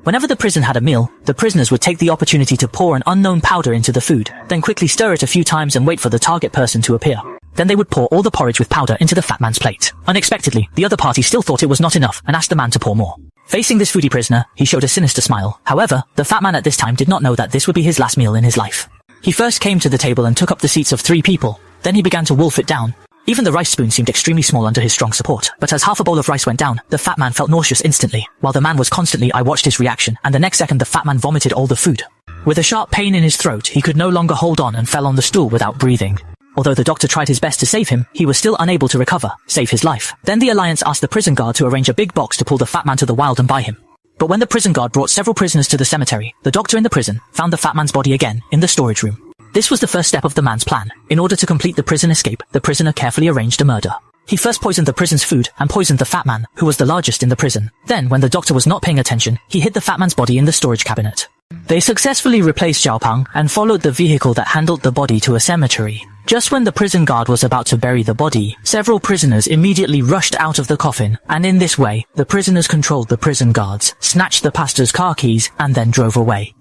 Whenever the prison had a meal, the prisoners would take the opportunity to pour an unknown powder into the food, then quickly stir it a few times and wait for the target person to appear. Then they would pour all the porridge with powder into the fat man's plate. Unexpectedly, the other party still thought it was not enough and asked the man to pour more. Facing this foodie prisoner, he showed a sinister smile. However, the fat man at this time did not know that this would be his last meal in his life. He first came to the table and took up the seats of 3 people. Then he began to wolf it down. Even the rice spoon seemed extremely small under his strong support, but as half a bowl of rice went down, the fat man felt nauseous instantly. While the man was constantly, I watched his reaction, and the next second the fat man vomited all the food. With a sharp pain in his throat, he could no longer hold on and fell on the stool without breathing. Although the doctor tried his best to save him, he was still unable to save his life. Then the Alliance asked the prison guard to arrange a big box to pull the fat man to the wild and buy him. But when the prison guard brought several prisoners to the cemetery, the doctor in the prison found the fat man's body again in the storage room. This was the first step of the man's plan. In order to complete the prison escape, the prisoner carefully arranged a murder. He first poisoned the prison's food and poisoned the fat man, who was the largest in the prison. Then, when the doctor was not paying attention, he hid the fat man's body in the storage cabinet. They successfully replaced Xiao Pang and followed the vehicle that handled the body to a cemetery. Just when the prison guard was about to bury the body, several prisoners immediately rushed out of the coffin, and in this way, the prisoners controlled the prison guards, snatched the pastor's car keys, and then drove away.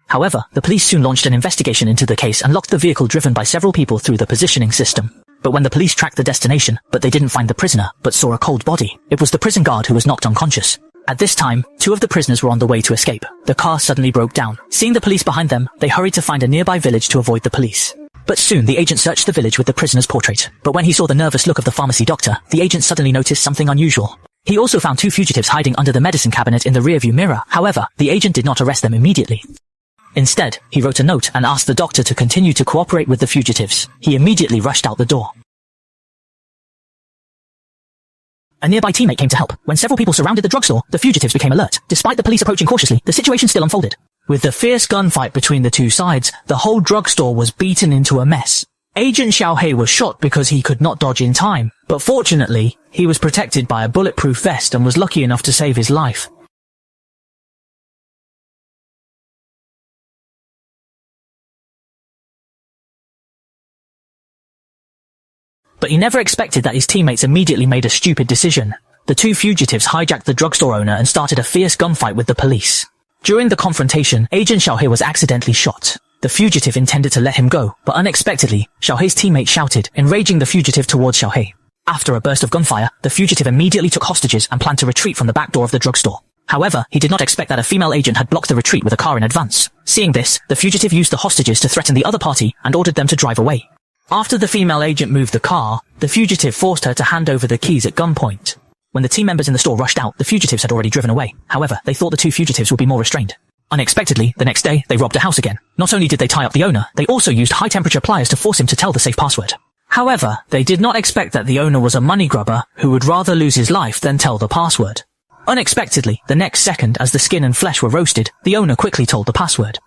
However, the police soon launched an investigation into the case and locked the vehicle driven by several people through the positioning system. But when the police tracked the destination, they didn't find the prisoner, but saw a cold body. It was the prison guard who was knocked unconscious. At this time, 2 of the prisoners were on the way to escape. The car suddenly broke down. Seeing the police behind them, they hurried to find a nearby village to avoid the police. But soon the agent searched the village with the prisoner's portrait. But when he saw the nervous look of the pharmacy doctor, the agent suddenly noticed something unusual. He also found 2 fugitives hiding under the medicine cabinet in the rearview mirror. However, the agent did not arrest them immediately. Instead, he wrote a note and asked the doctor to continue to cooperate with the fugitives. He immediately rushed out the door. A nearby teammate came to help. When several people surrounded the drugstore, the fugitives became alert. Despite the police approaching cautiously, the situation still unfolded. With the fierce gunfight between the 2 sides, the whole drugstore was beaten into a mess. Agent Xiao He was shot because he could not dodge in time, but fortunately, he was protected by a bulletproof vest and was lucky enough to save his life. But he never expected that his teammates immediately made a stupid decision. The 2 fugitives hijacked the drugstore owner and started a fierce gunfight with the police. During the confrontation, Agent Xiao He was accidentally shot. The fugitive intended to let him go, but unexpectedly, Xiao He's teammate shouted, enraging the fugitive towards Xiao He. After a burst of gunfire, the fugitive immediately took hostages and planned to retreat from the back door of the drugstore. However, he did not expect that a female agent had blocked the retreat with a car in advance. Seeing this, the fugitive used the hostages to threaten the other party and ordered them to drive away. After the female agent moved the car, the fugitive forced her to hand over the keys at gunpoint. When the team members in the store rushed out, the fugitives had already driven away. However, they thought the 2 fugitives would be more restrained. Unexpectedly, the next day, they robbed a house again. Not only did they tie up the owner, they also used high-temperature pliers to force him to tell the safe password. However, they did not expect that the owner was a money grubber who would rather lose his life than tell the password. Unexpectedly, the next second, as the skin and flesh were roasted, the owner quickly told the password.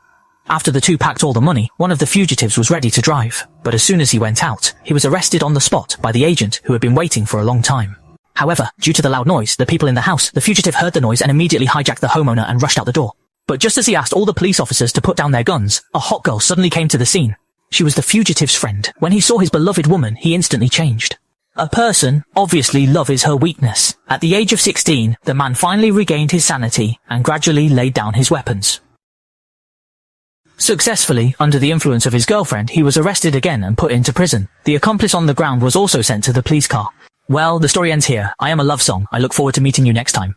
After the 2 packed all the money, one of the fugitives was ready to drive. But as soon as he went out, he was arrested on the spot by the agent who had been waiting for a long time. However, due to the loud noise, the people in the house, the fugitive heard the noise and immediately hijacked the homeowner and rushed out the door. But just as he asked all the police officers to put down their guns, a hot girl suddenly came to the scene. She was the fugitive's friend. When he saw his beloved woman, he instantly changed. A person, obviously love is her weakness. At the age of 16, the man finally regained his sanity and gradually laid down his weapons. Successfully, under the influence of his girlfriend, he was arrested again and put into prison. The accomplice on the ground was also sent to the police car. Well, the story ends here. I am a love song. I look forward to meeting you next time.